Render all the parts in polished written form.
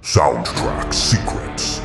Soundtrack Secrets.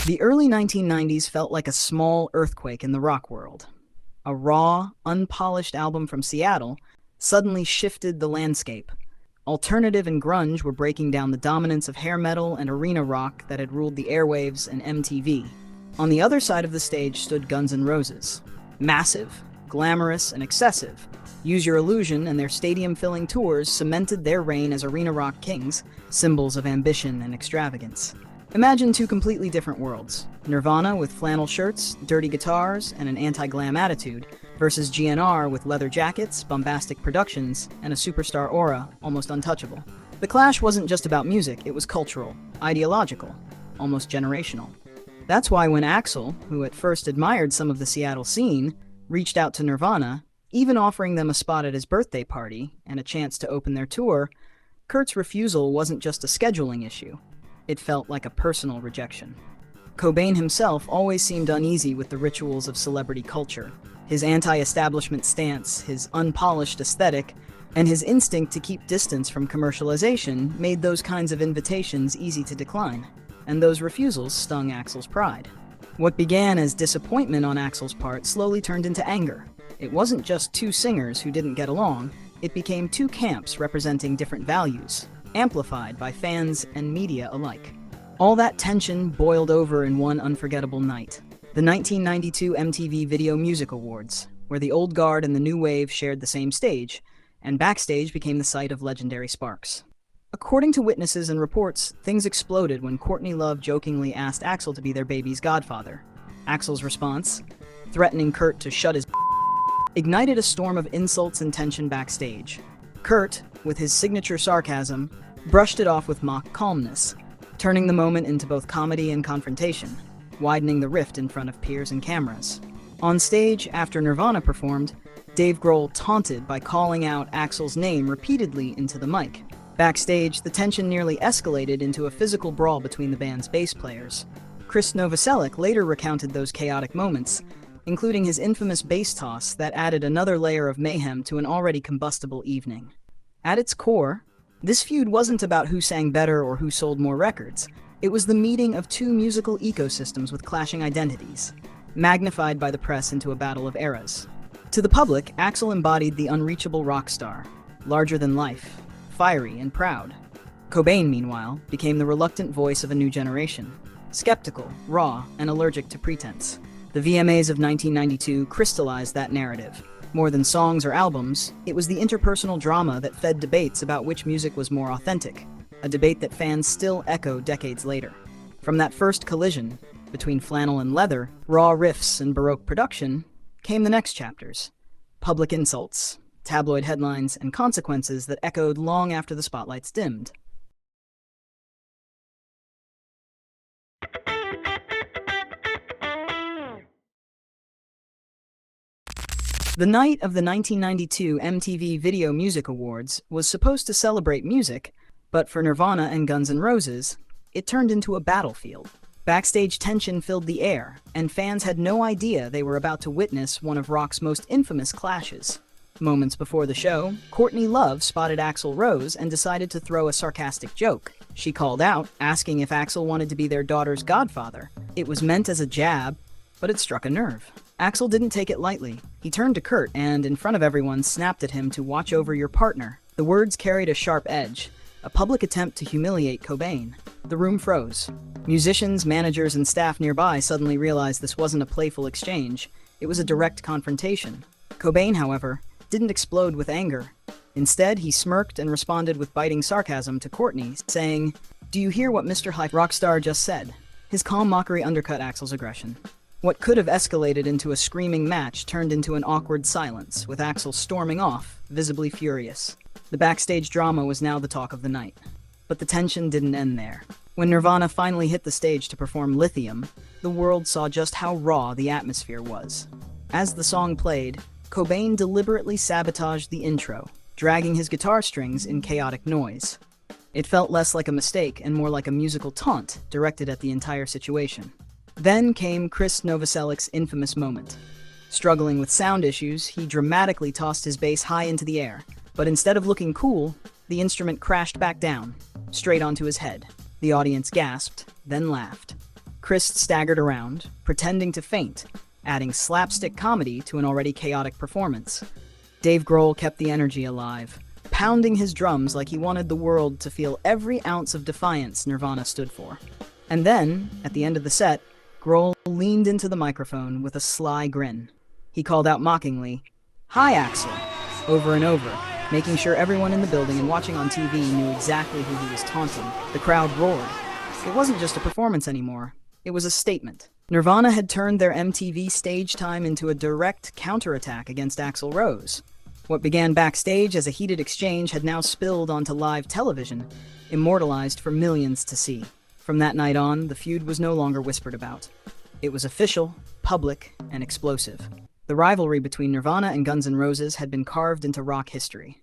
The early 1990s felt like a small earthquake in the rock world. A raw, unpolished album from Seattle suddenly shifted the landscape. Alternative and grunge were breaking down the dominance of hair metal and arena rock that had ruled the airwaves and MTV. On the other side of the stage stood Guns N' Roses. Massive, glamorous, and excessive, Use Your Illusion and their stadium-filling tours cemented their reign as arena rock kings, symbols of ambition and extravagance. Imagine two completely different worlds. Nirvana with flannel shirts, dirty guitars, and an anti-glam attitude, versus GNR with leather jackets, bombastic productions, and a superstar aura almost untouchable. The clash wasn't just about music, it was cultural, ideological, almost generational. That's why when Axl, who at first admired some of the Seattle scene, reached out to Nirvana, even offering them a spot at his birthday party and a chance to open their tour, Kurt's refusal wasn't just a scheduling issue. It felt like a personal rejection. Cobain himself always seemed uneasy with the rituals of celebrity culture. His anti-establishment stance, his unpolished aesthetic, and his instinct to keep distance from commercialization made those kinds of invitations easy to decline, and those refusals stung Axl's pride. What began as disappointment on Axl's part slowly turned into anger. It wasn't just two singers who didn't get along, it became two camps representing different values, amplified by fans and media alike. All that tension boiled over in one unforgettable night, the 1992 MTV Video Music Awards, where the old guard and the new wave shared the same stage, and Backstage became the site of legendary sparks. According to witnesses and reports, things exploded when Courtney Love jokingly asked Axl to be their baby's godfather. Axl's response, threatening Kurt to shut his ignited a storm of insults and tension backstage. Kurt, with his signature sarcasm, brushed it off with mock calmness, turning the moment into both comedy and confrontation, widening the rift in front of peers and cameras. On stage, after Nirvana performed, Dave Grohl taunted by calling out Axl's name repeatedly into the mic. Backstage, the tension nearly escalated into a physical brawl between the band's bass players. Krist Novoselic later recounted those chaotic moments, including his infamous bass toss that added another layer of mayhem to an already combustible evening. At its core, this feud wasn't about who sang better or who sold more records. It was the meeting of two musical ecosystems with clashing identities, magnified by the press into a battle of eras. To the public, Axl embodied the unreachable rock star, larger than life, fiery and proud. Cobain, meanwhile, became the reluctant voice of a new generation, skeptical, raw, and allergic to pretense. The VMAs of 1992 crystallized that narrative. More than songs or albums, it was the interpersonal drama that fed debates about which music was more authentic, a debate that fans still echo decades later. From that first collision, between flannel and leather, raw riffs and Baroque production, came the next chapters. Public insults, tabloid headlines, and consequences that echoed long after the spotlights dimmed. The night of the 1992 MTV Video Music Awards was supposed to celebrate music, but for Nirvana and Guns N' Roses, it turned into a battlefield. Backstage tension filled the air, and fans had no idea they were about to witness one of rock's most infamous clashes. Moments before the show, Courtney Love spotted Axl Rose and decided to throw a sarcastic joke. She called out, asking if Axl wanted to be their daughter's godfather. It was meant as a jab, but it struck a nerve. Axl didn't take it lightly. He turned to Kurt and, in front of everyone, snapped at him to watch over your partner. The words carried a sharp edge, a public attempt to humiliate Cobain. The room froze. Musicians, managers, and staff nearby suddenly realized this wasn't a playful exchange. It was a direct confrontation. Cobain, however, didn't explode with anger. Instead, he smirked and responded with biting sarcasm to Courtney, saying, "Do you hear what Mr. Hype Rockstar just said?" His calm mockery undercut Axl's aggression. What could have escalated into a screaming match turned into an awkward silence, with Axl storming off, visibly furious. The backstage drama was now the talk of the night. But the tension didn't end there. When Nirvana finally hit the stage to perform Lithium, the world saw just how raw the atmosphere was. As the song played, Cobain deliberately sabotaged the intro, dragging his guitar strings in chaotic noise. It felt less like a mistake and more like a musical taunt directed at the entire situation. Then came Krist Novoselic's infamous moment. Struggling with sound issues, he dramatically tossed his bass high into the air, but instead of looking cool, the instrument crashed back down, straight onto his head. The audience gasped, then laughed. Krist staggered around, pretending to faint, adding slapstick comedy to an already chaotic performance. Dave Grohl kept the energy alive, pounding his drums like he wanted the world to feel every ounce of defiance Nirvana stood for. And then, at the end of the set, Grohl leaned into the microphone with a sly grin. He called out mockingly, "Hi, Axl," over and over, making sure everyone in the building and watching on TV knew exactly who he was taunting. The crowd roared. It wasn't just a performance anymore. It was a statement. Nirvana had turned their MTV stage time into a direct counterattack against Axl Rose. What began backstage as a heated exchange had now spilled onto live television, immortalized for millions to see. From that night on, the feud was no longer whispered about. It was official, public, and explosive. The rivalry between Nirvana and Guns N' Roses had been carved into rock history.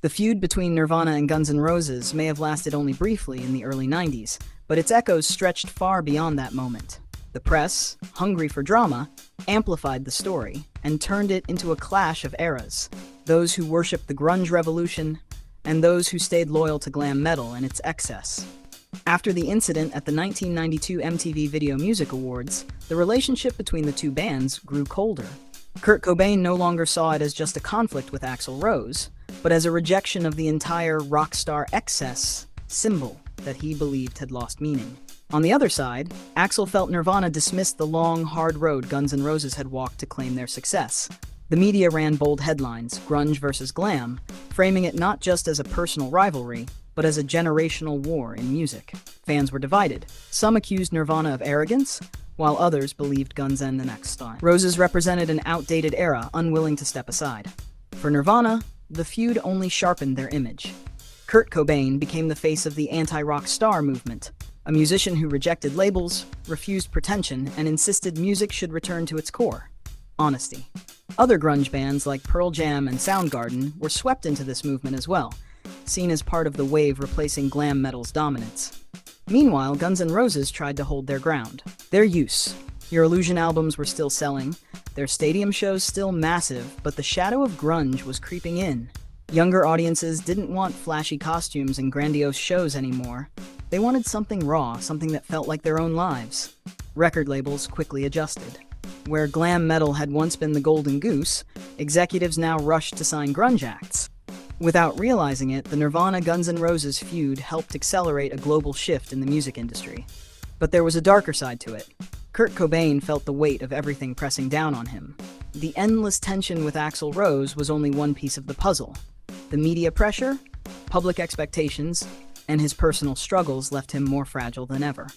The feud between Nirvana and Guns N' Roses may have lasted only briefly in the early 90s, but its echoes stretched far beyond that moment. The press, hungry for drama, amplified the story and turned it into a clash of eras. Those who worshipped the grunge revolution and those who stayed loyal to glam metal and its excess. After the incident at the 1992 MTV Video Music Awards, the relationship between the two bands grew colder. Kurt Cobain no longer saw it as just a conflict with Axl Rose, but as a rejection of the entire rock star excess symbol that he believed had lost meaning. On the other side, Axl felt Nirvana dismissed the long, hard road Guns N' Roses had walked to claim their success. The media ran bold headlines, grunge versus glam, framing it not just as a personal rivalry, but as a generational war in music. Fans were divided. Some accused Nirvana of arrogance, while others believed Guns N' the next style. Roses represented an outdated era, unwilling to step aside. For Nirvana, the feud only sharpened their image. Kurt Cobain became the face of the anti-rock star movement, a musician who rejected labels, refused pretension, and insisted music should return to its core: honesty. Other grunge bands like Pearl Jam and Soundgarden were swept into this movement as well, seen as part of the wave replacing glam metal's dominance. Meanwhile, Guns N' Roses tried to hold their ground. Their use. Your Illusion albums were still selling, their stadium shows still massive, but the shadow of grunge was creeping in. Younger audiences didn't want flashy costumes and grandiose shows anymore. They wanted something raw, something that felt like their own lives. Record labels quickly adjusted. Where glam metal had once been the golden goose, executives now rushed to sign grunge acts. Without realizing it, the Nirvana Guns N' Roses feud helped accelerate a global shift in the music industry. But there was a darker side to it. Kurt Cobain felt the weight of everything pressing down on him. The endless tension with Axl Rose was only one piece of the puzzle. The media pressure, public expectations, and his personal struggles left him more fragile than ever.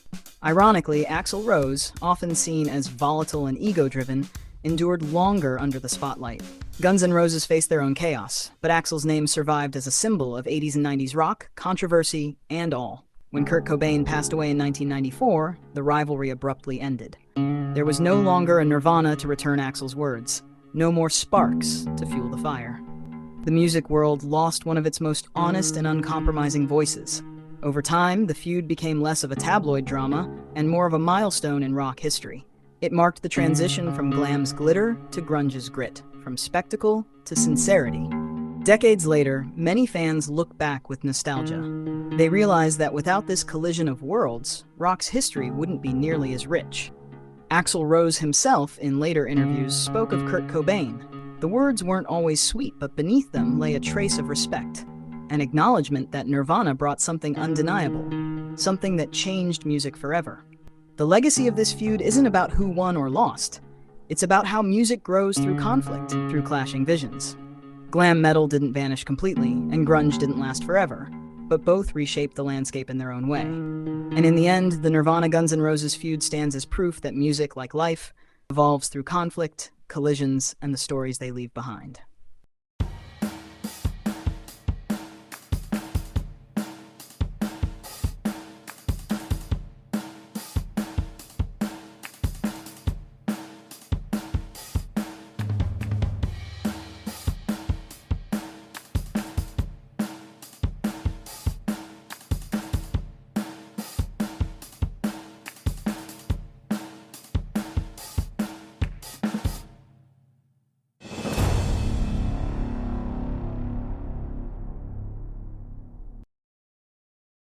Ironically, Axl Rose, often seen as volatile and ego-driven, endured longer under the spotlight. Guns N' Roses faced their own chaos, but Axl's name survived as a symbol of 80s and 90s rock, controversy, and all. When Kurt Cobain passed away in 1994, the rivalry abruptly ended. There was no longer a Nirvana to return Axl's words, no more sparks to fuel the fire. The music world lost one of its most honest and uncompromising voices. Over time, the feud became less of a tabloid drama and more of a milestone in rock history. It marked the transition from glam's glitter to grunge's grit, from spectacle to sincerity. Decades later, many fans look back with nostalgia. They realize that without this collision of worlds, rock's history wouldn't be nearly as rich. Axl Rose himself, in later interviews, spoke of Kurt Cobain. The words weren't always sweet, but beneath them lay a trace of respect, an acknowledgement that Nirvana brought something undeniable, something that changed music forever. The legacy of this feud isn't about who won or lost. It's about how music grows through conflict, through clashing visions. Glam metal didn't vanish completely, and grunge didn't last forever. but both reshaped the landscape in their own way. And in the end, the Nirvana Guns N' Roses feud stands as proof that music, like life, evolves through conflict, collisions, and the stories they leave behind.